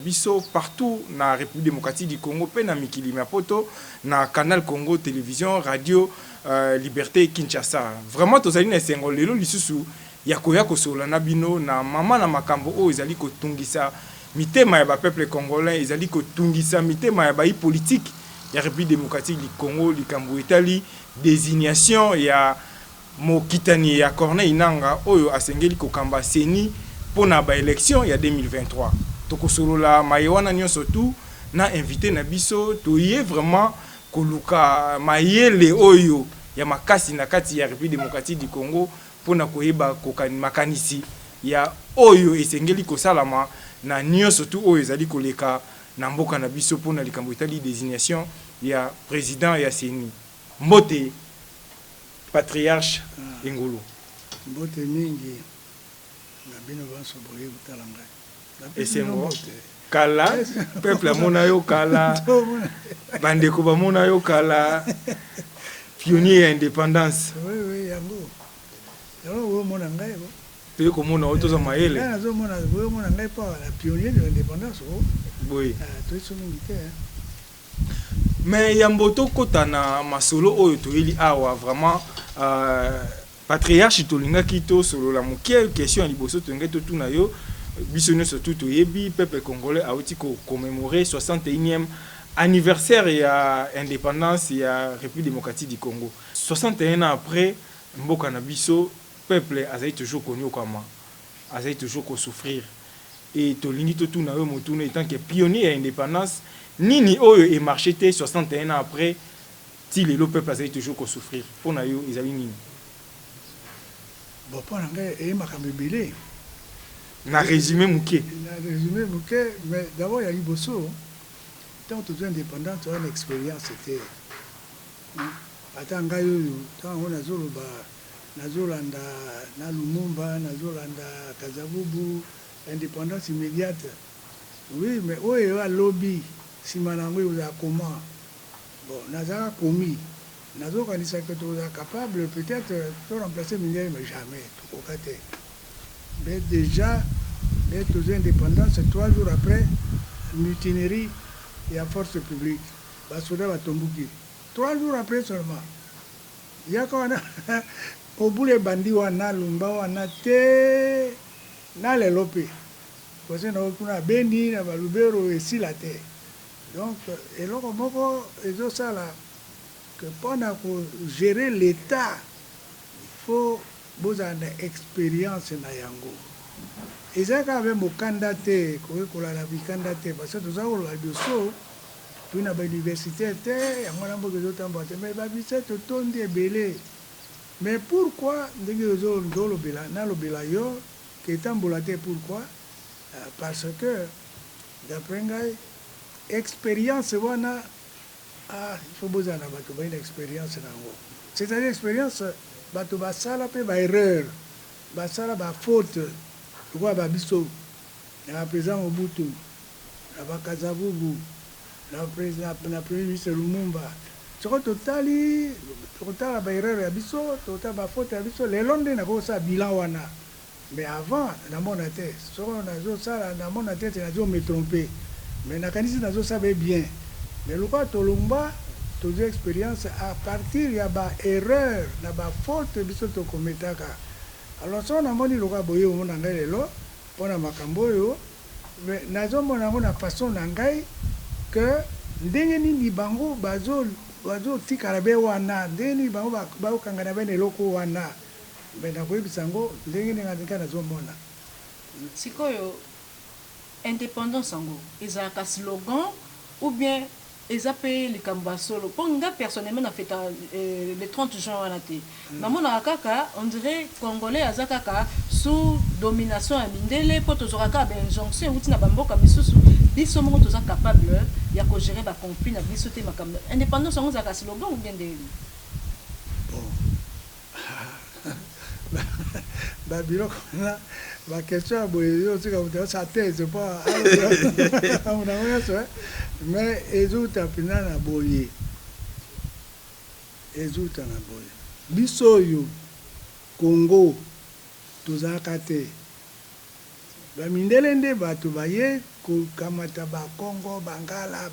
Biso partout na République démocratique du Congo, pe na mikili mapoto na Canal Congo Télévision, Radio Liberté Kinshasa. Vraiment tozali na sengo lelo lisusu ya koya kosola na bino na mama na makambo o ezali kotungisa mitema ya ba peuple congolais, ezali kotungisa mitema ya ba politique ya République démocratique du Congo, likambo etali désignation ya mokitani ya Corneille Nangaa oyo asengeli kokamba seni pona ba élection ya 2023. Tokosolola mayewana nyonso tu na invité na biso toye vraiment koluka mayele oyo ya makasi na kati ya République démocratique du Congo pona koyeba makanisi ya oyo esengeli kosalama na nyonso tu oyo ezali koleka na mboka na biso pona likambo etali désignation ya président ya CENI. Mbote patriarche Engulu. Mbote mingi na bino banso boye butalanga. Esengo kala peuple amona yo kala bandeko bamona yo kala pionnier ya indépendance. Oui yango wo mona ngai bo te ko mona otoza mayele na zo mona wo mona ngai pa la pionnier de l'indépendance bo oui to so mingi mais yamboto kota na masolo oyo toyeli awa vraiment patriarche tolinga kito solo la mokie question liboso to ngeto tuna yo biso surtout toyebi peuple congolais a aussi commémorer 61e anniversaire ya indépendance ya République démocratique du Congo. 61 ans après mboka na biso peuple azali toujours connu comme azali toujours ko souffrir et tolingi to tuna yo motuna étant que pionnier ya indépendance nini oyo e marché té 61 ans après ti le peuple azali toujours ko souffrir pona yo ezali nini bon pona ngai e makambe belé na résumé mouké. Mais d'abord il y a liboso tant que tu es indépendant tu as une expérience c'était atanga yo tant on a zoloba na zolanda na Lumumba na zolanda Kazavubu indépendance immédiate oui mais oyo a lobby si manango uza comment bon nazaka commis nazo kanisa que tu es capable peut-être de remplacer Minere mais jamais tout côté. Mais déjà, d'être aux indépendances, 3 jours après, mutinerie et la force publique. Basoda Batombuki. 3 jours après seulement. Il y a quand même au bout les bandits, on a Lumba, on a té, na les lopé. Parce qu'on a Beni, on a Lubero et si la terre. Donc, et là, ils ont ça là, que pendant qu'on gérer l'État, il faut. Vous avez une expérience na yango. Et ça quand même au candidaté, qu'on a la vie candidaté, parce que tout ça on l'a dit so, puis na l'université était, yango na mboka zote ambote, mais ba bisete tondi belé. Mais pourquoi ndenge zo ndolo bela na lo bela yo que tambolaté pourquoi? Parce que d'après ngai expérience wana il faut besoin na bato ba une expérience nango. C'est-à-dire expérience bato basala pe ba erreur basala ba faute quoi ba biso na président Mobutu na ba Kazavubu na président na premier ministre Lumumba soko totali totala ba erreur ya biso totala ba faute ya biso le londe na ko sa bilan wana mais avant na mona te soko na zo sala na mona te na zo me tromper mais na kanisi na zo sabe bien mais le quoi tolomba toute expérience à partir ya ba erreur na ba faute biso to kometaka alors ça on a moni loka boye o mona ngai lelo pona makambo yo mais nazo mona na façon na ngai que ndenge nini bango bazo tikala be wana ndenge nini bango ba okangana bene loko wana mais na koyi bisango ndenge nini ngazika nazo mona sikoyo indépendance ango ezaka slogan ou bien ils appellent les Kambasolo. Pour moi, personnellement, on a fait le 30 juin à la télé. Maman a kaka, on dirait Congolais à Zakaka sous domination à Mindele, pour tous les cas, injonction, ou tina bambo comme sous biso mo tous capable, ya ko gérer ba conflit na biso te makam. Indépendance on a slogan ou bien de bon. Babylone la question c'est comme ça thèse pas on a ça mais ezuta pina na boye ezuta na boye biso yo Congo tozaka te ba mindele nde bato baye kokamata bakongo bangala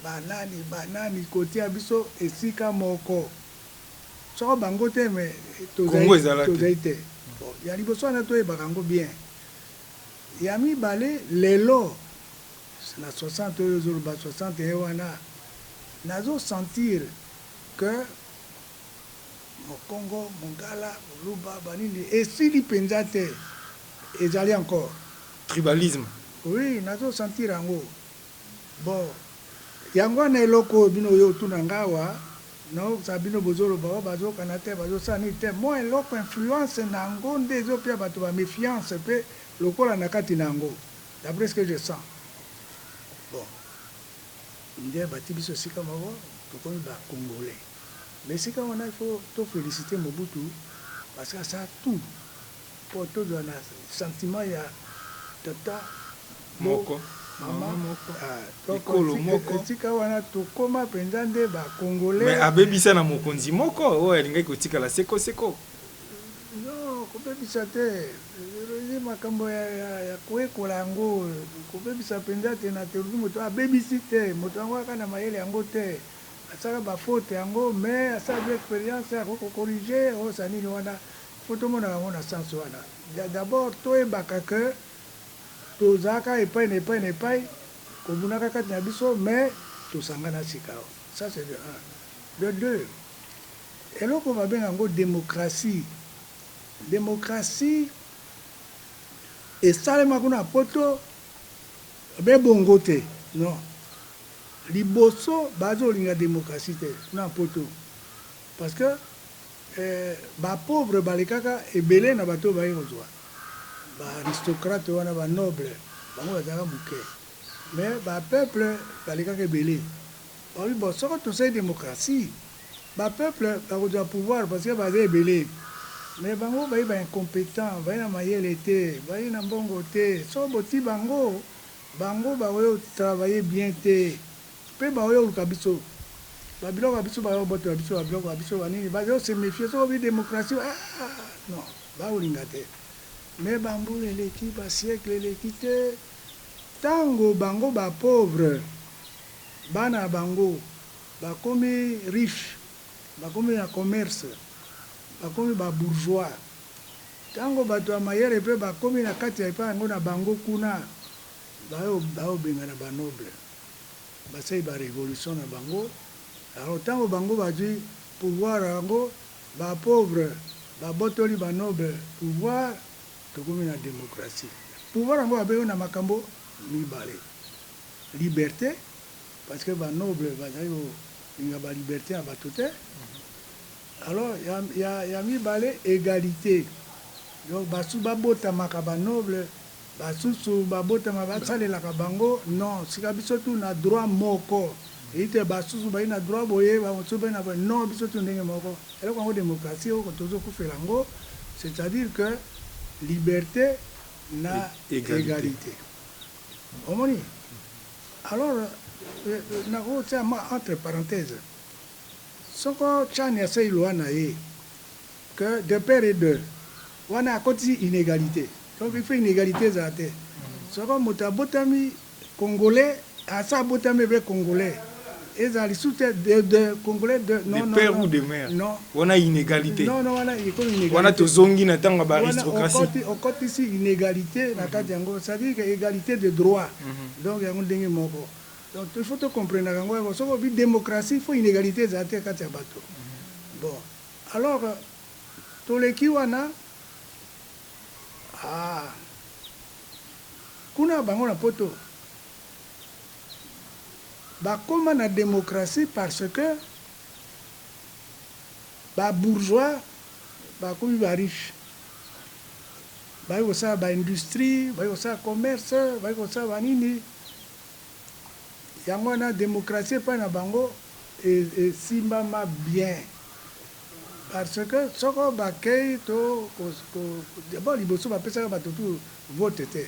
banani kotia biso esika moko soko bango te me tozali te ya liboso wana toyebaka yango bien ya mibale lelo na 60 oyo ozoloba 61 wana nazosentir que mokongo mongala moluba banini esili mpenza te ezali encore tribalisme. Oui, nazo sentir yango. Bon, yango wana eloko bino yo tuna ngawa, no sabino bozolo ba bazo kanate bazo sani te. Moi eloko influence nango ndezo pia bato ba méfiance pe lokola nakati nango. D'après ce que je sens. Bon. Nde bati biso sika mako to komi ba congolais. Mais sika wana il faut to féliciter Mobutu parce que ça tout pour tout donner sentiment ya tata moko mama moko ekolo moko tika wana tokoma penza nde ba congolais mais abebisa na mokonzi moko oyo alingai kotikala seko non kobebisa te ezi makambo ya koyekola yango kobebisa penza te na teologie moto abebisi te moto yango aka na mayele yango te asala bafaute yango mais asala bi expérience akokorige osa nini wana fo tomona yango na sens wana d'abord toyebaka ke tozalaka epai na epai kobunaka kati na biso mais tosangana sika ça c'est de un de deux eloko babenga yango démocratie esalema kuna poto bebongo te non liboso bazolinga démocratie te na poto parce que bapauvre balekaka ebele na bato baye kozwa baaristocrate wana banoble bango bazalaka moke mais bapeuple balekaka ebele babi bon soko tosali démocratie bapeuple bakozwa pouvoir parce que baza ebele mais bango bayi baincompétent bayi na mayele te bayi na mbongo te soko boti bango bakoyo travailler bien te mpe bakoyo koluka biso babiloko ya biso bayobotela biso babiloko ya biso banini bazose méfie soko bi démocratie non bakolinga te mais bambula eleki basiècle eleki te ntango bango bapauvre bana bango bakomi riche bakomi na commerce bakomi babourgeois ntango bato ya mayele mpe bakomi na kati ya epai yango na bango kuna baobenga na banoble basali barévolution na bango alors ntango bango bazwi pouvoir yango bapauvre babotoli banoble pouvoir tokomi na démocratie pouvoir yango babengi na makambo mibale liberté parce que banoble bazali kolinga baliberté ya bato te alors ya mibale égalité donc basusu babotamaka banoble basusu babotama basalelaka bango non sika biso tu na droit moko ite basusu bayi na droit boye bamosusu bayi na boye non biso tu ndenge moko eloko yango démocratie oko tozokufela yango c'est-à-dire que liberté na égalité omoni alors nakotia entre parenthèses soko chani asali loi na ye que de père et deux wana akotisi inégalité donc il faut inégalité ezala te soko moto abotami congolais asa abotami ebe congolais ezala lisusu te de congolais de père ou de mère wana inégalité non wana ekomi inégalité wana tozongi na ntango ya baaristocratie okotisi inégalité na kati yango c'est-à-dire que égalité de droit donc yango ndenge moko donc il faut tocomprendre yango soko obi démocratie il faut inégalité ezala te kati ya bato bon alors toleki wana kuna bango na poto bakoma na démocratie parce que babourgeois bakomi bariche bayi kosala baindustrie bayi kosala commerce bayi kosala banini yango wana démocratie epai na bango esimbama bien parce que soko bakei to d'abord liboso bapesaka bato tu vote te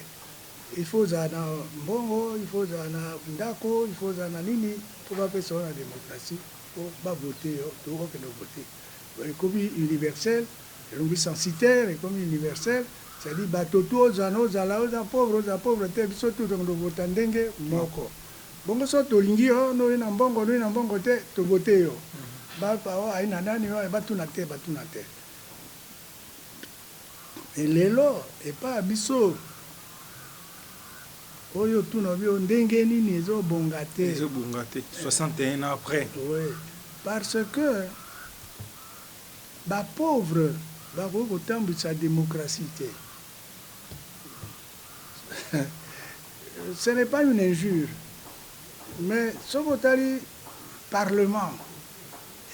il faut ozala na mbongo il faut ozala na ndako il faut ozala na nini mpo bapesa oyo na démocratie po bavote tokokende vote ekomi universel elongi censitaire ekomi universel c'est-à-dire bato tu ozala pauvre te biso tu tokobota ndenge moko bongo so tolingi yo no na mbongo te tobote yo bapa aina nani oyo batuna te elelo epa biso oyo tuna bio ndenge nini ezobonga te 61 ans après. Oui, parce que ba pauvre bakoki kotambwisa démocratie te. Ce n'est pas une injure, mais soki otali parlement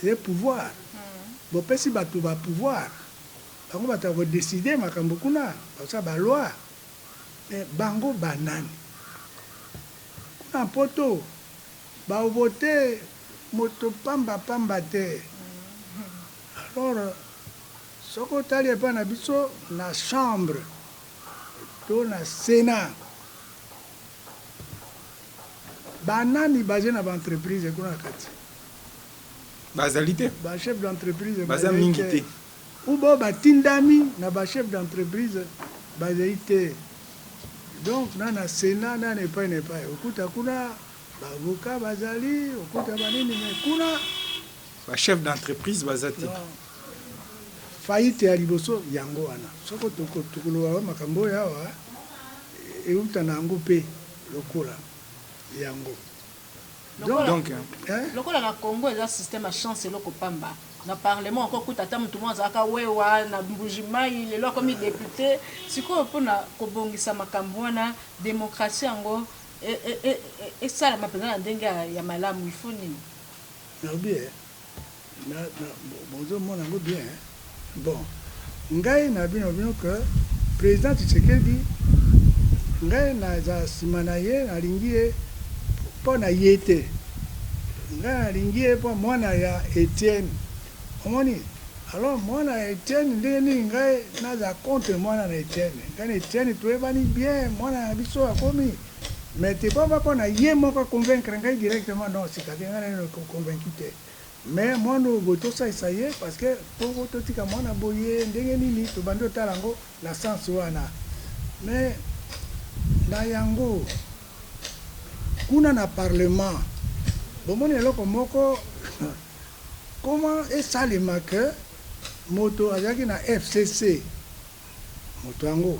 eze pouvoir bopesi bato bapouvoir bango bato akodeside makambo kuna bakosa baloi me bango banani kuna poto baovote moto pamba te. Alors soki otali epai na biso na chambre to na sénat banani baza na baentreprise kuna na kati bazali te bachef d'entreprise baza mingi te ou bo batindami na bachef d'entreprise bazali te. Donc na sénat na epai okuta kuna baavocat bazali okuta banini me kuna bachef d'entreprise baza te faillite ya liboso yango wana soko tokoloba makambo oyo awa euta na yango mpe lokola yango donc lokola na Congo eza système à chance eloko pamba na parlement encore kuta ta mutu mwanza aka wewa na mbujimai lelo comme député sikoyo mpona kobongisa makambo wana démocratie yango esalama mpenza na ndenge ya malamu ifo nini nabi bozomona yango bien bon ngai na bino que président Tshisekedi ngai naza nsima na ye nalingi ye mpo na ye te ngai nalingi ye mpo mwana ya Etienne omoni alors mwana ya Etienne ndenge nini ngai naza contre mwana na Etienne ngai na Etienne toyebani bien mwana na biso akomi mais te mpo mpo na ye moko convaincre ngai directement non sikate ngai nani convaincu te mais mwana oyo tosalisa ye parce que mpo totika mwana boye ndenge nini tobandi otala yango na sens wana mais na yango kuna na parlement bomoni eloko moko comment esalema ke moto azalaki na FCC moto yango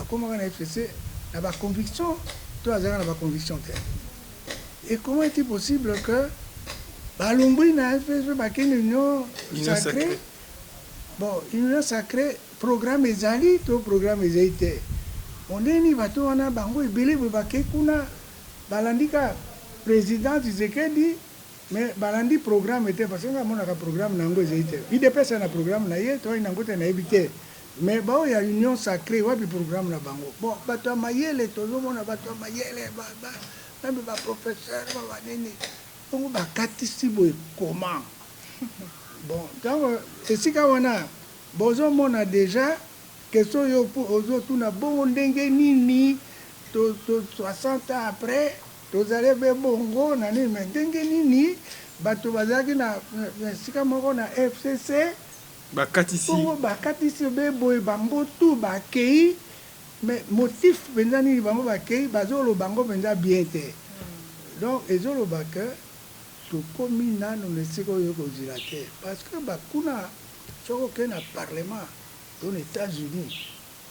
akomaka na FCC na baconviction to azalaka na baconviction te et comment est-il possible que balongwi na FCC bakini union sacrée bon union sacrée programme ezali to programme ezali te ondeni bato wana bango ebele boye bake kuna balandika président Tshisekedi mais balandi programme te parce que nga monaka programme na yango ezali te idepesa na programme na ye to nango te nayebi te mais bao ya union sacrée wapi programme na bango bon bato ya mayele tozomona bato ya mayele même baprofesseur banini bongo bakatisi boye comment bon donc esika wana bozomona déjà question yo ozotuna bongo ndenge nini 60 ans après tozali be bongo na nini me ndenge nini bato bazalaki na esika moko na FCC bakatisi be boye bango tu bakei mais motif mpenza nini bango bakei bazoloba bango mpenza bien te donc ezoloba ke tokomi nano na esika oyo kozila te parce que bakuna soki okei na parlement to na États-Unis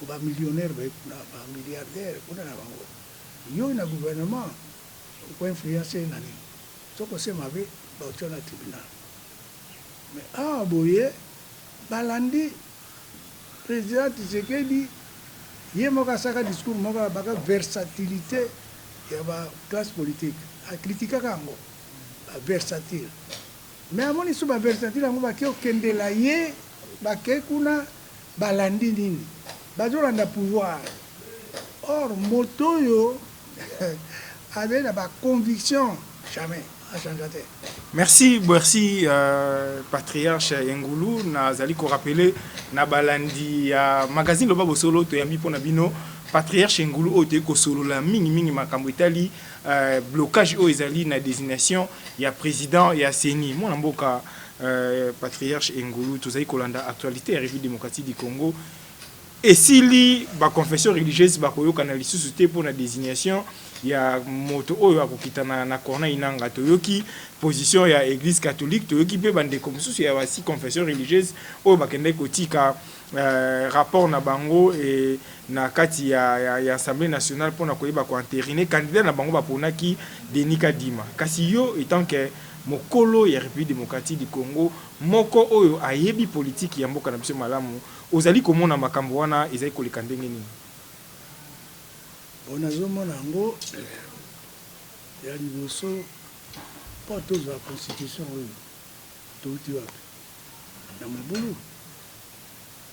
bamillionnaire kuna bamilliardaire kuna na bango yo na gouvernement okoinfluence nani soki ose mabe baotia na tribunal mais awa boye balandi président Tshisekedi ye moko asaka discours moko baka versatilité ya baclasse politique akritikaka yango baversatile mais amoni so baversatile yango bake okendela ye bake kuna balandi nini bazolanda pouvoir or moto oyo azali na baconviction jamais achangea te. Merci patriarche Engulu nazali ko rappeler na balandi ya magazine Loba Bosolo to yambi pona bino patriarche Engulu ote ko solo la mingi makambo itali blocage o ezali na désignation ya président ya CENI mona mboka patriarche Engulu tozali kolanda actualité ya République démocratique du Congo esili ba confession religieuse bakoyokana lisusu te mpona désignation ya moto oyo akokita na corneille nanga toyoki position ya église catholique toyoki mpe bandeko mosusu ya basi confession religieuse oyo bakendaki kotika rapport na bango na kati ya assemblée nationale mpona koyeba koenterine candidat na bango baponaki Denis Kadima. Kasi yo etant que mokolo ya République démocratique du Congo moko oyo ayebi politique ya mboka na biso malamu ozali komona makambo wana ezali koleka ndenge nini? Onazomona yango ya liboso mpo tozwa constitution oyo touti wapi na mabulu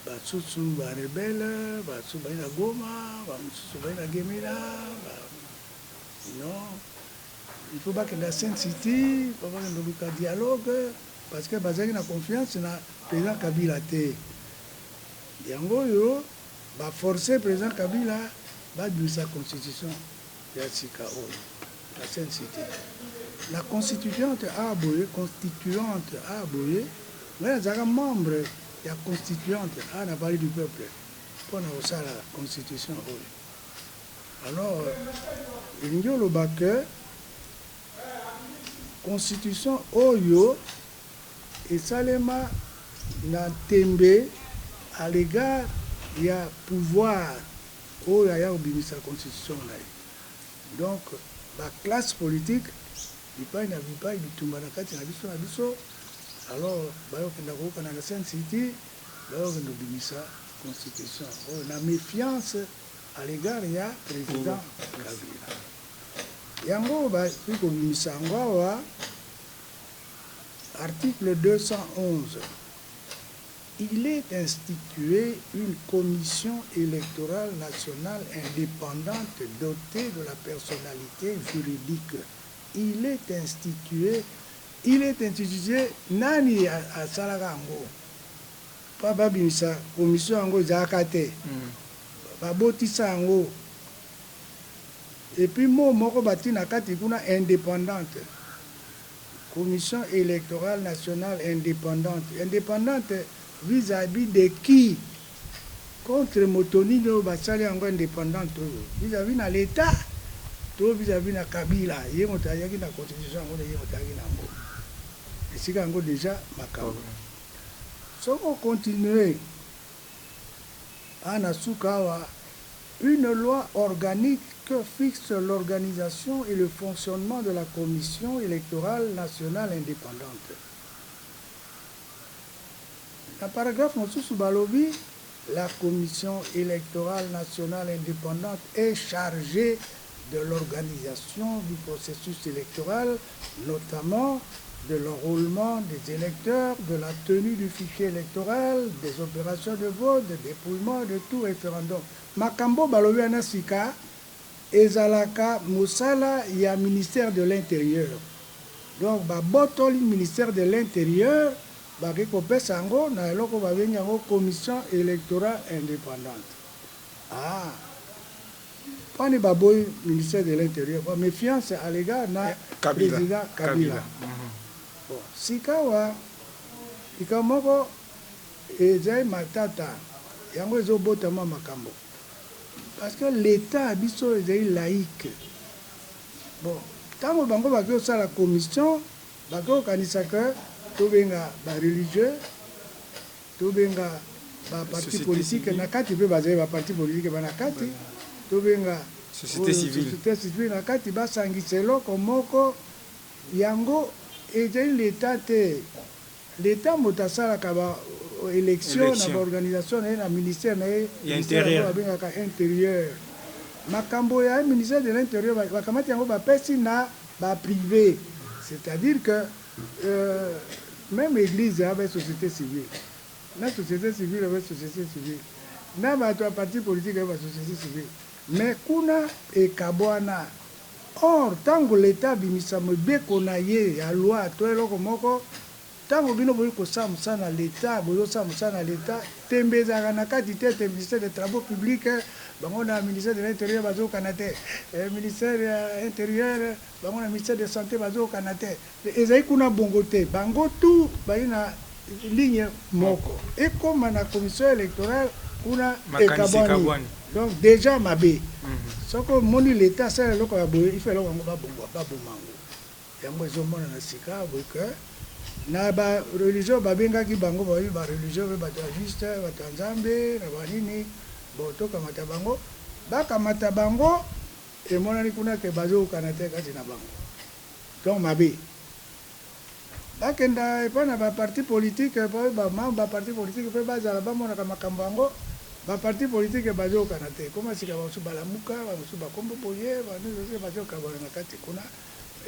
basusu barebele basusu bai na Goma bamosusu bai na Gemena non il faut bakenda Sainte City po bakenda luka dialogue parce que bazaki na confiance na président Kabila te yango oyo baforce président Kabila badwisa constitution ya sika oyo la Sainte City la constituante a aboye ngai nazalaka membre ya constituante na parti du peuple mpona kosala constitution oyo alors elingi oloba ke constitution oyo esalema na tembe à l'égard ya pouvoir oyo aya kobimisa constitution na ye donc classe politique bipai na bipai bitumba na kati na biso alors bayokenda kokokana na Sainte City bayokenda kobimisa constitution oyo na méfiance à l'égard ya président Kabila yango basi kobimisa yango awa article 211 il est institué une commission électorale nationale indépendante dotée de la personnalité juridique. Il est institué nani asalaka yango pa babimisa commission yango ezalaka te babotisa yango et puis moko batina kati kuna indépendante commission électorale nationale indépendante vis-à-vis de qui contre motonini oyo basali yango indépendante oyo vis-à-vis na l'état to vis-à-vis na Kabila ye moto ayaki na constitution yango ye moto ayaki nango esika yango déjà makambo soko continuer ana suka awa une loi organique fixe l'organisation et le fonctionnement de la commission électorale nationale indépendante. La paragraphe mosusu balobi, la commission électorale nationale indépendante est chargée de l'organisation du processus électoral, notamment de l'enrôlement des électeurs, de la tenue du fichier électoral, des opérations de vote, de dépouillement de tout référendum. Makambo balobi anasika ezalaka mosala ya ministère de l'Intérieur. Donc babotoli ministère de l'Intérieur baki kopesa yango na eloko babengi yango commission électorale indépendante. Ah, pani baboyi ministère de l'Intérieur, méfiance à l'égard na président Kabila. Bon, sikawa ikamoko ezai matata yango ezobotama makambo. Parce que l'État biso ezali laïque. Bon, tango bango baki osala la commission, baki okanisa que tobenga ba religieux, tobenga ba parti politique na kati pe bazali ba parti politique ba na kati, tobenga société civile na kati basangisa eloko moko yango ezali l'État te. L'État motasalaka ba élection na organisation na ministère na intérieur intérieur makambo ya ministère de l'Intérieur bakamati yango bapesi na ba privé, c'est-à-dire que même église avec société civile na société civile na bato ya parti politique avec société civile mais kuna ekabwana. Or tango l'État bimisa mobeko na ye ya loi to eloko moko tango bino boyi kosamusa na l'État boyosamusa na l'État tembezaka na kati te ministère des travaux publics bango na ministère de l'Intérieur bazokana te ministère ya intérieur bango na ministère de santé bazokana te ezali kuna bongo te bango tout bayi na ligne moko ekoma na commission électorale kuna Makanisi ekabwani. ekabwani. Donc déjà mabe. Soko moni l'état ça loko ya boye il fait loko ba bongo ba bomango. Yango ezomona na sika boye que na ba religion babengaki bango ba religion ba juste ba Nzambe na ba nini bo to kamata bango bakamata bango emonani kuna ke bazo kanate kati na bango. Donc mabe bakenda epana ba parti politique ba mamba parti politique pe bazala bamona kama kambango ba parti politique bazo kanate koma sika ba su balamuka ba su ba kombo boye ba nzo bazo kabona na kati kuna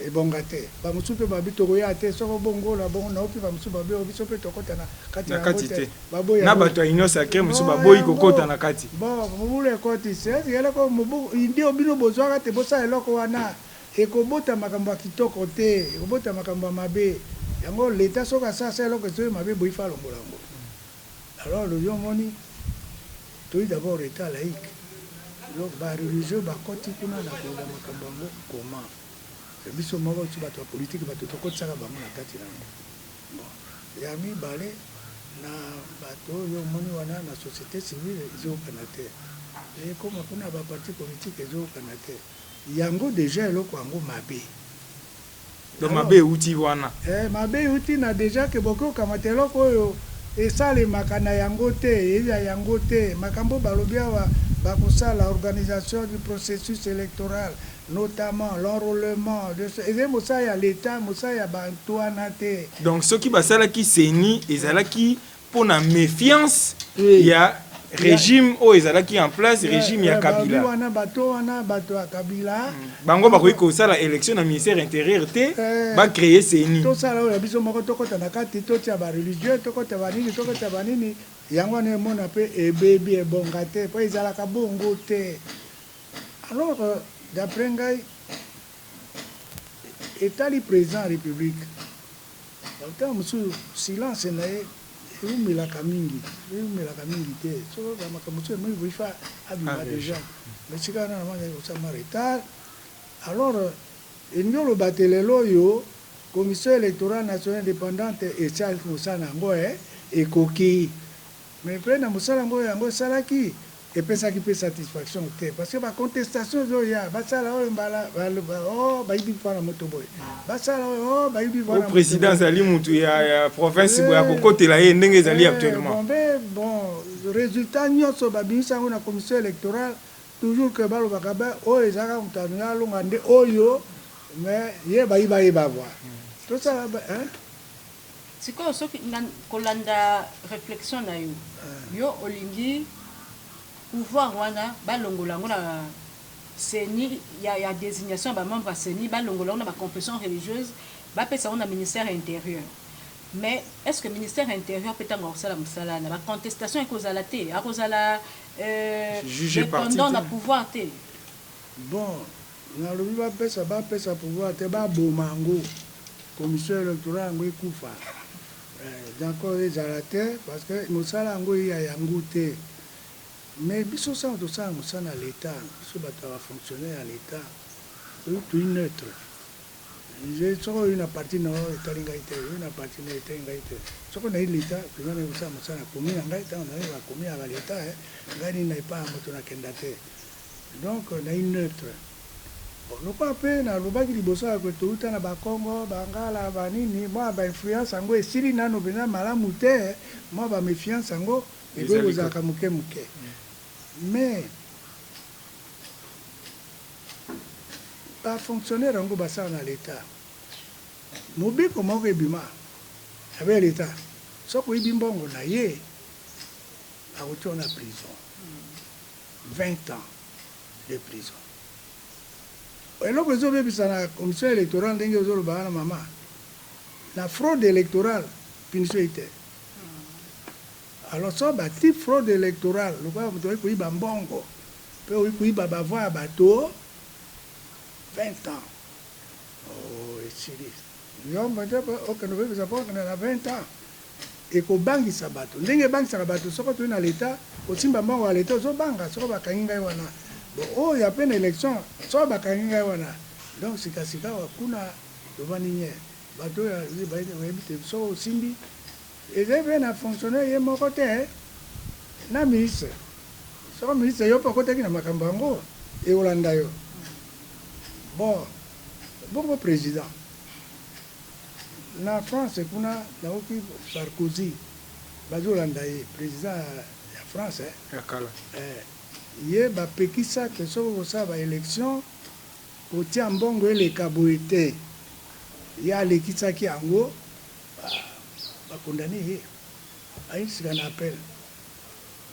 ebonga te ba musu pe ba bitoko ya te soko bongo la bongo na opi ba musu ba be obiso pe tokota na kati te baboya na bato ya union sacré musu ba boyi kokota na kati bon mubule koti se yela ko mubu indi obino bozwaka te bosa eloko wana ekobota makambo ya kitoko te ekobota makambo ya mabe yango l'état soka ça c'est eloko so mabe boyi fa longola ngo alors le yo moni tout d'abord état laïque donc ba religieux ba koti kuna na ko makambo ngo comment biso moko tu bato politique bato tokotsaka bango na kati nango bon ya mibale na bato yo moni wana na société civile ezokana te ekoma kuna ba parti politique ezokana te yango déjà eloko yango mabe donc mabe uti wana mabe uti na déjà ke boko kamata eloko oyo esalemaka na yango te eya yango te makambo balobi awa bakosala organisation du processus électoral notamment l'enrôlement de ça ya l'état mosa ya bantu wana te donc soki basalaki seni ezalaki mpona méfiance ya régime oyo ezalaki en place régime ya Kabila wana bato ya Kabila bango bakoki kosala élection na ministère intérieur te bacréer seni tosala oyo biso moko tokota na kati totia bareligieux tokota banini yango wana emona mpe ebebi ebonga te mpo ezalaka bongo te alors d'après ngai etali président ya république ntango mosusu silence na ye eumelaka mingi te soko makambo mosusu emoi boifa abima déjà mais sika wana namanya kosama retard alors elingi oloba te lelo oyo commission électorale nationale indépendante esali mosala yango ekoki mais mpe na mosala yango esalaki epesaki mpe satisfaction te parce que bacontestation ezoya basala oyo bayibi mpona moto boye basala oyo bayibi mpona président azali mutu ya province boye akokotela ye ndenge ezali actuellement bon résultat nyonso babimisa yango na commission électorale toujours ke balobaka oyo ezalaka moto alingi alonga nde oyo mais ye bayeba voir tosala sikoyo soki kolanda réflexion na yo yo olingi pouvoir wana balongola yango na seni ya désignation ba membre ya seni balongola yango na baconfession religieuse bapesa yango na ministère intérieur mais est-ce que ministère intérieur peut ntango akosala mosala na bacontestation ekozala te akozala dépendant na pouvoir te bon nalobi bapesa pouvoir te baboma yango commission électorale yango ekufa d'accord ezala te parce que mosala yango eya yango te mais biso sango tosala mosala na l'état biso bato ya bafonctionnaire ya l'état toyi neutre soko oyo na parti na oyo etali ngai te oyo na parti na etali ngai te soko nayi l'état mpenza nayi kosala mosala na komi na ngai ntango nayi bakomi ya baleta ngai nini na epai ya moto nakenda te donc nayi neutre lokwa mpe nalobaki liboso ya kwe touta na bakongo bangala banini mwa bainfluence yango esili nano mpenza malamu te mwa baméfiance yango ekoki kozalaka moke moke mais bafonctionnaire yango basala na l'état mobiko moko ebima abe l'état soki oyibi mbongo na ye akotia na prison 20 ans de prison eloko ezobebisa na commission électorale ndenge ozolobaka na mama na fraude électorale punition ete alors so bati fraude électorale lokola moto oyi koyiba mbongo mpe oyi koyiba bavoi ya bato 20 ans esili yombo te okende obebisa mpo okende na 20 ans ekobangisa bato ndenge ebangisaka bato soko toyi na l'état osimba mbongo ya l'état ozobanga soko bakangi ngai wana oyo ya pene élection so bakangi ngai wana donc sikasika wakuna tovandi nye bato bayebi te so osimbi ezali mpe na fonctionnaire ye moko te na ministre soko ministre yo pakotaki na makambo yango eolanda yo bon bongo président na France kuna naoki Sarkozy bazolanda ye président ya France ye bapekisa ke soko kosala baélection kotia mbongo eleka boye te ye alekisaki yango bakondane ye ayisika na appel.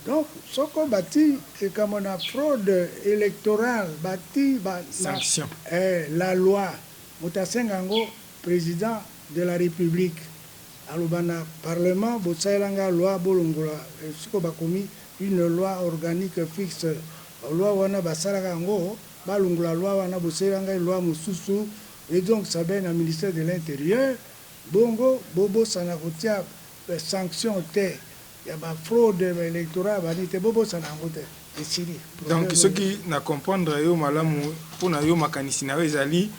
Donc, ce qu'on bâtit, et comme on a fraude électorale, bâti sanction. La loi, Moutasengango, président de la République, alobana parlement, Botsailanga, loi Bolongola, ce qu'on a commis, une loi organique fixe, loi wana basalagango, Balongola, loi wana Botsailanga, loi Moussousou, et donc ça vient au ministère de l'Intérieur, Bongo, Bobo Sanakotia, sanction terre. Il y a une fraude électorale, donc ceux qui ne comprennent pas pour na makanisi na ezali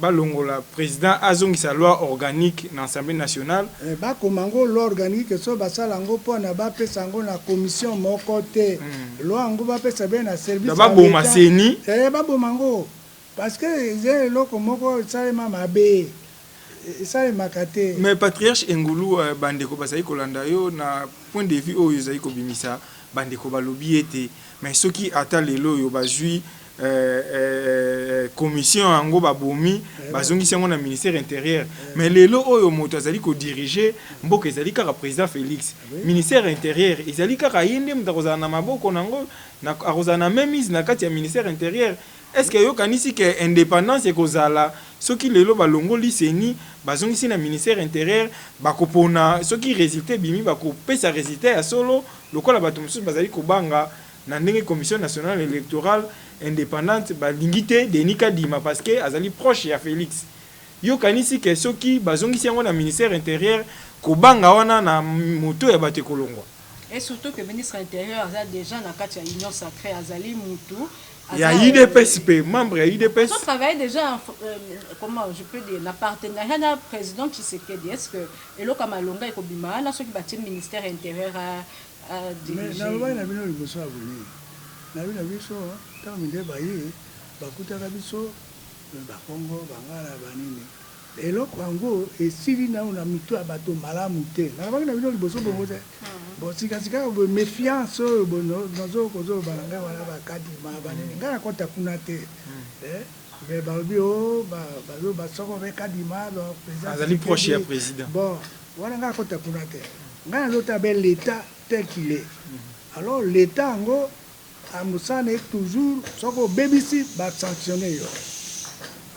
balongola président azongi sa loi organique dans l'Assemblée nationale ba komango loi organique so basala ngo po na ba pesa ngo na commission moko te loi ngo ba pesa ben na service ba boma seni ba bomango parce que j'ai loko moko salema mabe. Mais patriarche Engulu bandeko basai kolanda yo na point de vue oyo zai ko bimisa bandeko balobi ete mais ceux qui attendent lelo yo bazui commission ango babomi bazongi sango na ministère intérieur mais lelo oyo moto azali ko diriger mboka ezali kaka président Félix ministère intérieur ezali kaka yende mutakozana na maboko nango na akozana même mise na kati ya ministère intérieur. Est-ce que yo kanisi que indépendance et kozala ceux qui lelo balongoli seni bazongisi na ministère intérieur bakopona ceux qui résultat bimi bakopesa résultat ya solo lokola bato mosusu bazali kobanga na ndenge commission nationale électorale indépendante balingite Denis Kadima parce que azali proche ya Félix. Yo kanisi que ceux qui bazongisi yango na ministère intérieur kobanga wana na moto ya bato kolongwa. Et surtout que le ministre intérieur a déjà na kati ya union sacrée azali mutu. Il y a UDPSP, membre de l'UDPS. On travaille déjà, comment je peux dire, la partenariat avec le président Tshisekedi. Est-ce que, et là, comme Alonga et Kobima, là, ceux qui bâtissent le ministère intérieur à diriger. Mais là, il y a une chose à venir. Là, il y a une chose, quand on dit, Bakuta Kabiso, Bakongo, Bangala, Banini. Et là, Congo, et Siri, là, on a mis tout à bateau malamouté. Là, il y a une chose à venir. Bon, si quelqu'un a méfiance, nous avons balanga wala bakadima banini. Ngana kota kunate. Mais balbio bazo basoko bekadima donc président. Azali proche ya président. Bon, wala ngana kota kunate. Ngana lota bel l'état tel qu'il est. Alors l'état ngo amusane toujours soko BBC ba sanctionner yo.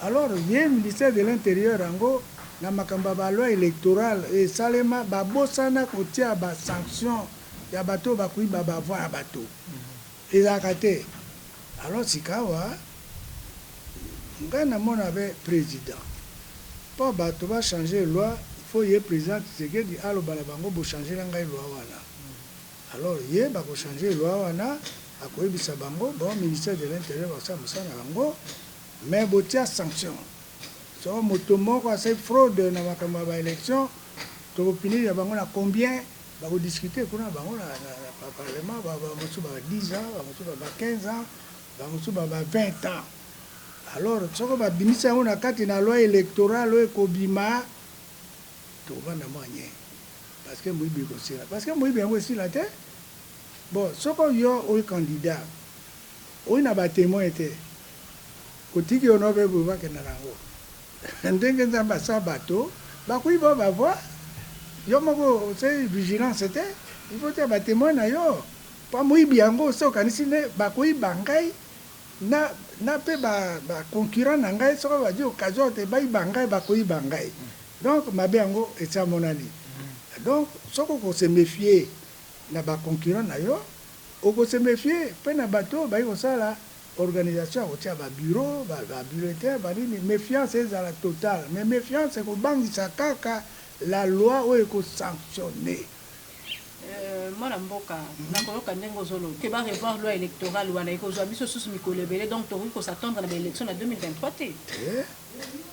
Alors vient le ministère de l'Intérieur ngo na makamba ba loi électorale et salema ba bosana kotia ba sanction ya bato ba kuiba ba voix bato ezakate. Alors sikawa ngana mona avec président pour bato ba changer loi il faut y président Tshisekedi alo bala bango bo changer la ngai loi wana. Alors ye ba ko changer loi wana akoyebisa bango bon ministère de l'Intérieur ba sa musana bango mais botia sanction. So motomoko a cette fraude na makamba ba élection to opinion ya bango na combien ba ko discuter kuna bango na parlement ba mosu ba 10 ans ba mosu ba 15 ans ba mosu ba 20 ans. Alors soko ba bimisa ona kati na loi électorale ko bima to bana moanye parce que moi bi ko sila parce que moi bi ngo sila te bon soko yo o candidat o na ba témoin te kotiki ono be bo ba kenala ngo ndenge nzamba sa bato bakuiba ba voix yo moko c'est vigilance c'était il faut te ba témoin na yo pa moyibi yango so kanisi ne bakuiba ngai na pe ba concurrent na ngai so ba di occasion te ba ibangai bakuiba ngai donc mabe yango etsa monani donc soko ko se méfier na ba concurrent na yo o ko se méfier pe na bato ba yo sala organisation au tia ba bureau ba bulletin ba ni méfiance est à la totale mais méfiance c'est ko bangisa kaka la loi ou ko sanctionner mwana mboka nakoloka ndenge ozolo ke ba revoir loi électorale wana ekozwa biso susu mikolo ebele donc tokoki kosatendre na baélection na 2023 te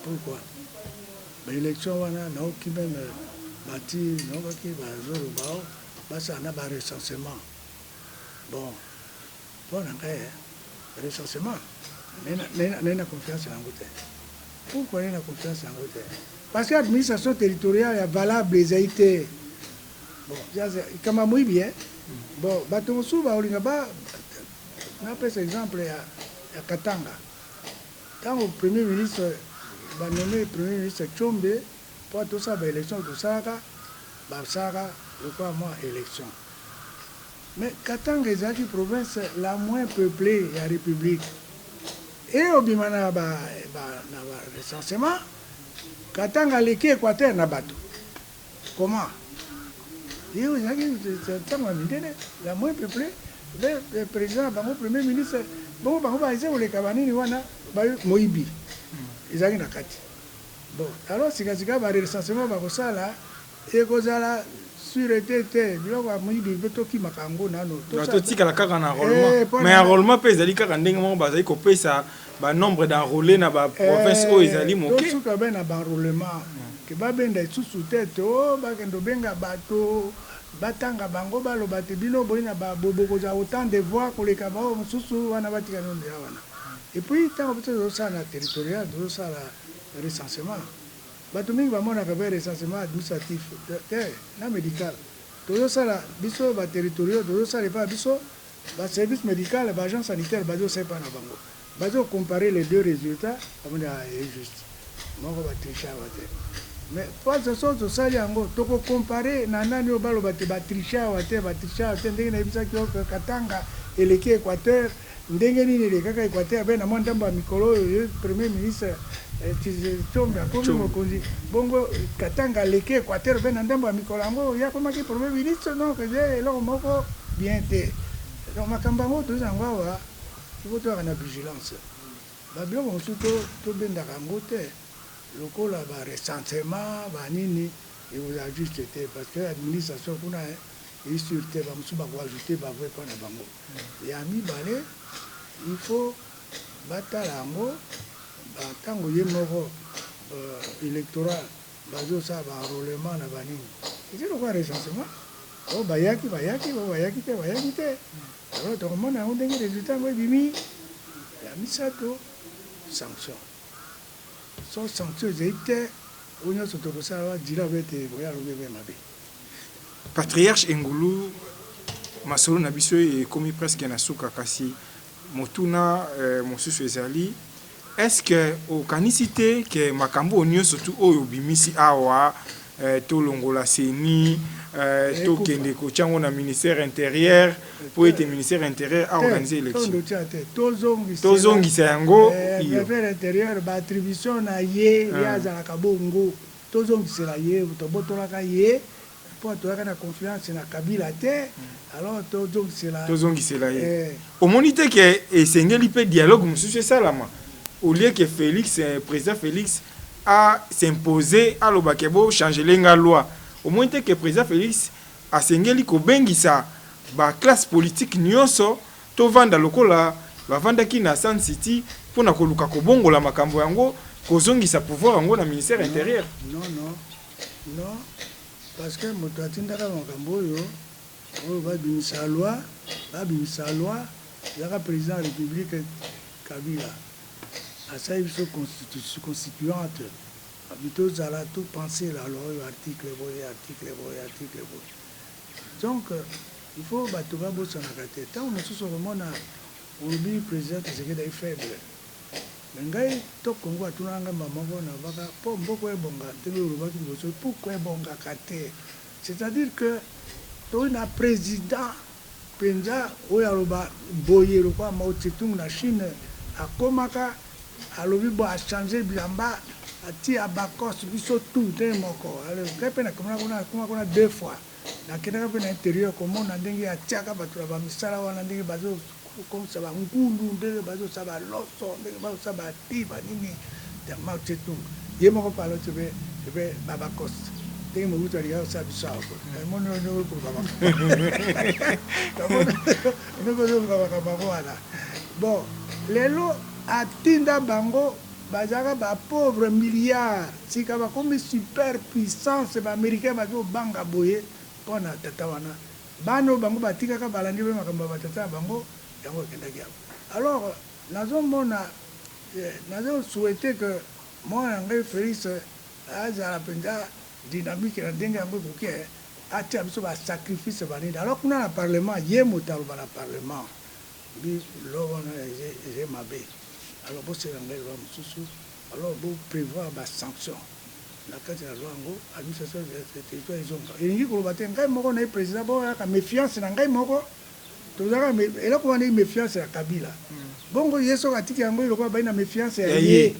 pourquoi baélection wana naoki même bati naokaki bazolo bao basa na ba recensement bon bon recensement n'a confiance en côté. Pourquoi n'a confiance en côté? Parce que l'administration territoriale est valable les été. Bon, comme à moi bien. Bon, bateau souba olingaba. On appelle cet exemple à Katanga. Quand le premier ministre va nommer le premier ministre Tchombe pour tout ça, l'élection de Saka, je crois moi, élection. Mais Katanga est la province la moins peuplée de la République. Et au Bimana, recensement, Katanga leki Équateur na bateau. Comment? Et c'est la moins peuplée. Le président, le premier ministre, bon, les Kabanini, Moïbi. Ils ont une carte. Bon, alors, si vous avez un recensement, et vous avez sûreté, vous avez Moïbi, vous avez Makango, mais enrôlement, il y a un nombre d'enrôlés dans la province où ils allaient moquer. Il y a un enrôlement. Il y a un sous-tête, batanga bango balo batebino boina ba bobokoza autant de voix pour les kabao mususu wana batika nonde wana. Et puis tant que ça ça na territorial do ça la recensement bato mingi ba mona ka ba recensement administratif na médical to ça la biso ba territorial do ça les pas biso ba service médical ba agent sanitaire ba do c'est pas na bango ba do comparer les deux résultats comme est juste moko ba tricher wate. Mais pas de sorte ça yango to ko comparer na nani obalo bate ba tricher wate ndenge na bisa ki Katanga eleki Équateur ndenge nini le kaka Équateur ben na mwandamba mikolo premier ministre Tchombe akomi mokonzi bongo Katanga eleki Équateur ben na ndamba mikolo yango ya komaki premier ministre donc j'ai eloko moko bien te donc makamba ngo to zango wa il faut avoir une vigilance ba bilo mosusu to bendaka ngo te lokola ba recensement ba nini et vous ajustez parce que l'administration kuna est sûreté ba musuba ko ajouter ba vrai pas na bango ya mi balé il faut batala ngo ba tango ye moko électoral ba zo sa ba enrôlement na ba nini c'est le quoi recensement oh bayaki te alors tout le monde a un des résultats ngo bimi ya misato sanction sont sanctueux Patriarche Engulu masolo na biso e komi presque na suka kasi motuna mosusu ezali est-ce que au canicité que makambo onyo surtout oyo bimisi awa to longola seni to kende ko chango na ministère intérieur pour être ministère intérieur à organiser l'élection tozongi yango ministère intérieur ba attribution na ye ya za kabongo tozongi sela ye to botola ka ye pour to na confiance na Kabila te alors tozongi sela ye au monité que esengeli pe dialogue mususu salama au lieu que Félix président Félix a s'imposer à l'obakebo changer la loi au moins que le président Félix a sengeli ko bengisa ba classe politique nyonso to vanda lokola ba vanda ki na Sun City pour na koluka ko bongola makambo yango ko zongisa pouvoir yango na ministère intérieur. Non parce que moto atindaka makambo yo o ba bimisa loi ya président de la République Kabila à ça il faut constituante plutôt à tout penser la loi article. Donc il faut battre bosser na kate tant on se remona obi président c'est que faible mais ngai to Congo atunanga mamako na baka po mboko ebonga telo rubaki boso pourquoi ebonga kate c'est-à-dire que to na président penza oyaroba boye lokwa Mao Tse-tung na Chine akomaka alobi bo a changer bilamba ati abakos biso tout te moko alors kepe na kuna deux fois na kena pe na intérieur comment na ndenge atiaka bato ba misala wana ndenge bazo comme ça ba ngulu ndenge bazo ça ba loso ndenge bazo ça ba tiba nini de Mao Tse-tung ye moko palo tebe babakos ndenge mo utari ya ça biso ko mo no ko babakos no ko babakos wala bon lelo atinda bango bazaka ba pauvre milliard sika ba comme super puissance ba américain bazo banga boye pona tata wana bano bango batika ka balandi be makambo ba tata bango yango ekendaki yango. Alors nazomona nazo souhaité que mwana ngai Félix azala mpenza dynamique na ndenge yango ekoki atia biso basacrifice banini. Alors kuna na parlement ye moto aloba na parlement lo wana eze mabe. Alors bosela ngai lwa mosusu, alors bo prévoir basanction na kati ya lwa yango administration de territoire ezonga elingi koloba te ngai moko na ye président boyaka méfiance na ngai moko tozalaka eloko wana méfiance ya Kabila bongo ye soki atiki yango eloko bai na méfiance ya ye.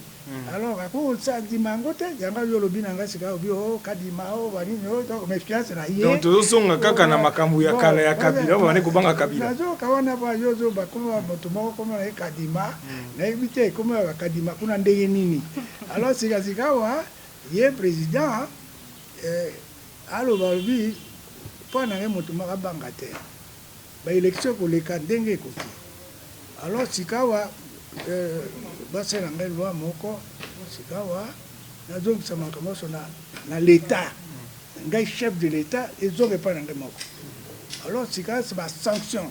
Alors akosandima yango te yango yo olobi na ngai sika obi o kadima o banini o méfiance na ye. Donc tozosonga kaka na makambo ya kala ya Kabila bane kobanga Kabila nazoka wana ba yozo bakoma moto moko koma na ye kadima nayebi te ekoma ya kadima kuna ndenge nini. Alors sika wa ye président aloba olobi mpo na ye moto moko abanga te baélection koleka ndenge ekoki. Alors sikawa basela ngai lwa moko sikawa nazongisa makambo nyonso na l'état ngai chef de l'état ezoka epai na ngai moko. Alors sikawa se basanction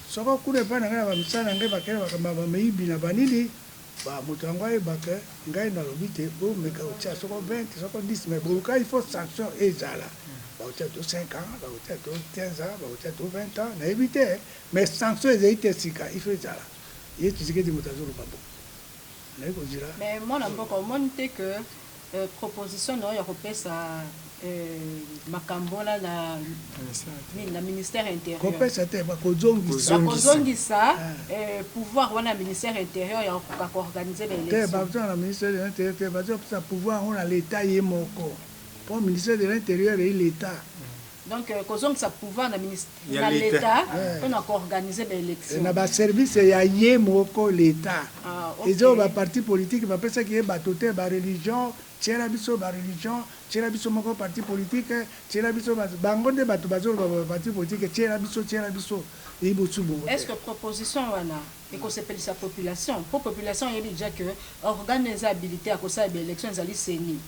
soko kuna epai na ngai na bamisala na ngai bakele bakamba bameibi na banini moto yango ayebaka ngai nalobi te bomeka kotia soko 20 soko 10 mais boluka il faut sanction ezala bakotia to 5 ans bakotia to 15 ans bakotia to 20 ans nayebi te mais sanction ezali te sika il faut ezala ye Tshisekedi moto azoloba bo nayebi kozila. Mais mwana mboka omoni te que proposition na oyo ya kopesa makambo la na ministère intérieur kopesa te bakozongisa pouvoir wana ministère intérieur ya koorganiser les élections te baza na ministère de l'intérieur te baza kopesa pouvoir on a l'état ye moko pour ministère de l'intérieur et l'état. Donc kozongisa pouvoir na ministère na l'état on a organiser les élections na ba service ya ye moko l'état ezo ba parti politique ba pesa ki bato te ba religion tiela biso ba religion tiela biso moko parti politique tiela biso bango nde bato bazo ba parti politique tiela biso ibusubu. Est-ce que proposition wana et qu'on s'appelle sa population pour population il dit déjà que organisabilité à cause des élections ezali seni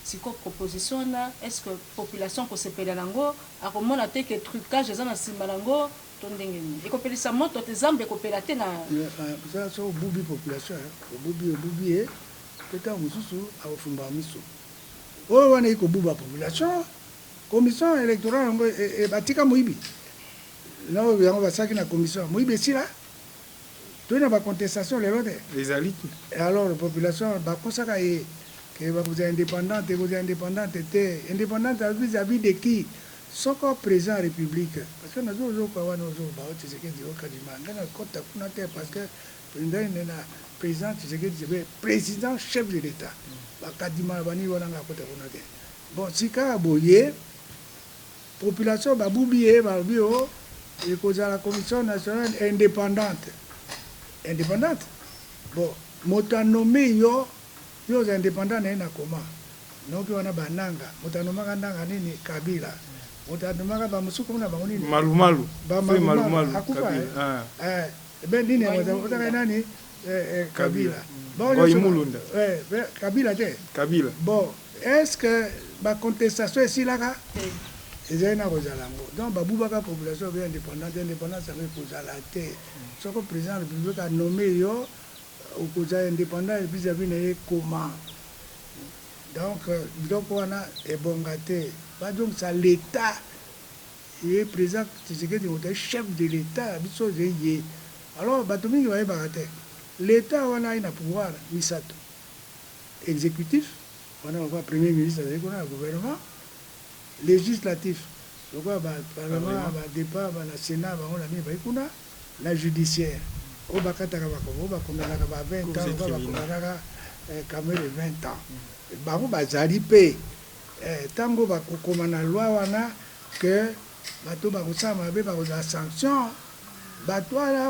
si quoi proposition là est-ce que population qu'on s'appelle lango a comment la te que trucage ezana simbalango tondengeni et qu'on ça moto tes zambe qu'on peut la te na ça so bubi population bubi peut-être mususu a ofumba miso o wana iko buba population commission électorale ngo e batika moibi non yango basaki na commission moibi sila tona ba contestation les élites alors la population ba kosaka e que vous êtes indépendante indépendante vis-à-vis de qui soko président de la République parce que nous avons pas parce que président chef de l'État bon si ka boye population ba boubier ba bio et cause la commission nationale indépendante bon moto nommé yo indépendant na koma donc wana bananga motanomaka ndanga nini Kabila motanomaka ba musuku na bango nini malumalu akufa ben nini motaka nani Kabila bon imulunda Kabila te Kabila bon est-ce que ba contestation ici là ezali na kozala ngo donc babubaka population bien indépendance ça veut kozala te soko président de la République a nommé yo okoza indépendant vis-à-vis na ye comment donc biloko wana ebonga te bazongisa l'état ye président Tshisekedi moto chef de l'état biso ye alors bato mingi bayebaka te l'état wana ayi na pouvoir misato exécutif wana lokwa premier ministre azali kuna na gouvernement législatif lokwa baparlement badépart bana sénat bango na mingi bayi kuna la judiciaire o bakataka bakomo bakondanaka ba 20 ans bakondanaka kamere 20 ans bango bazali pe tango bakokoma na loi wana que bato bakosala mabe bakozala sanction bato wana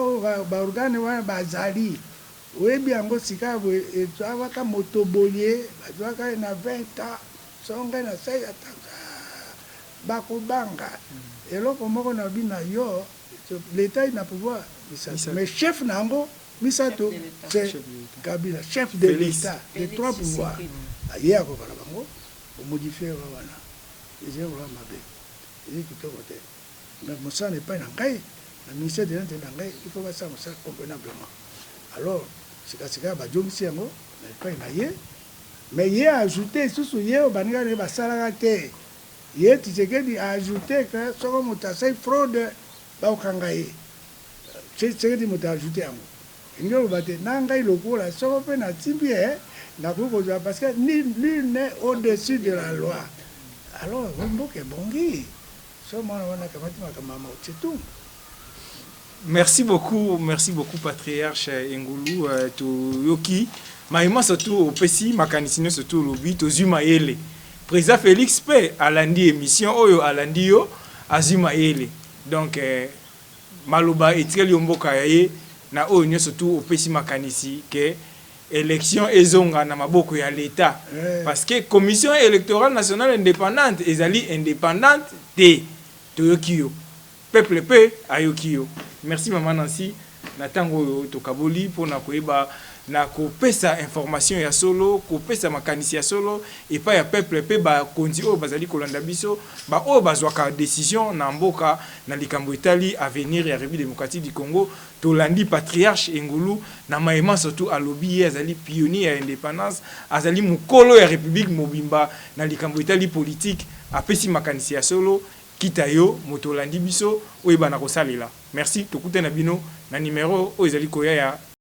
baorgane wana bazali oyebi yango sika ezwaka moto boye bazwaka na 20 ans songai na sai atanga bakobanga eloko moko na bina yo l'état na pouvoir mais chef nango misato c'est Kabila chef de l'état les trois pouvoirs ye akobala bango omodifie wana ezela mabe ezi kitoko te mais mosala epai na ngai Le ministère de l'Intérieur, il faut faire ça convenablement. Alors, c'est que bah jongisi yango, pas inaye. Mais il a ajouté sous hier au baniga ne basalagate. Il Tshisekedi a ajouté que soko mutasai fraude ba okangaye. Tshisekedi muta ajouté yango. Ingo bate nangai lokola soko pe na tibie na koko parce que nul n'est au-dessus de la loi. Alors, on boke bongi. So mwana wana kamati makamama c'est tout. Merci beaucoup, patriarche Engulu Yoki. Maïma surtout au Pessi, Makanisino surtout au lobby, to Zuma Yele. Président Félix P. Alandi émission, Oyo Alandi Yo, Azuma Yele. Donc, Maloba et Tirel Yomboka Yaye, na Oyo surtout au Pessi Makanisi, que élection ezonga na maboko ya l'État. Parce que Commission électorale nationale indépendante, ezali indépendante de Toyokiyo. Peuple P. Ayokiyo. Merci maman Nancy. Natango tokaboli pour na koyeba na kopesa information ya solo, kopesa makanisi ya solo et pas ya peuple pe ba konzi o bazali kolanda biso, ba o bazwaka décision na mboka na likambo etali avenir ya République démocratique du Congo. Tolandi patriarche Engulu na maema surtout alobi azali pionnier ya indépendance, azali mukolo ya République mobimba na likambo etali politique, apesi makanisi ya solo. Kitayo motolandi biso oyeba na kosalela. Merci tokute na bino na numéro o ezali koya ya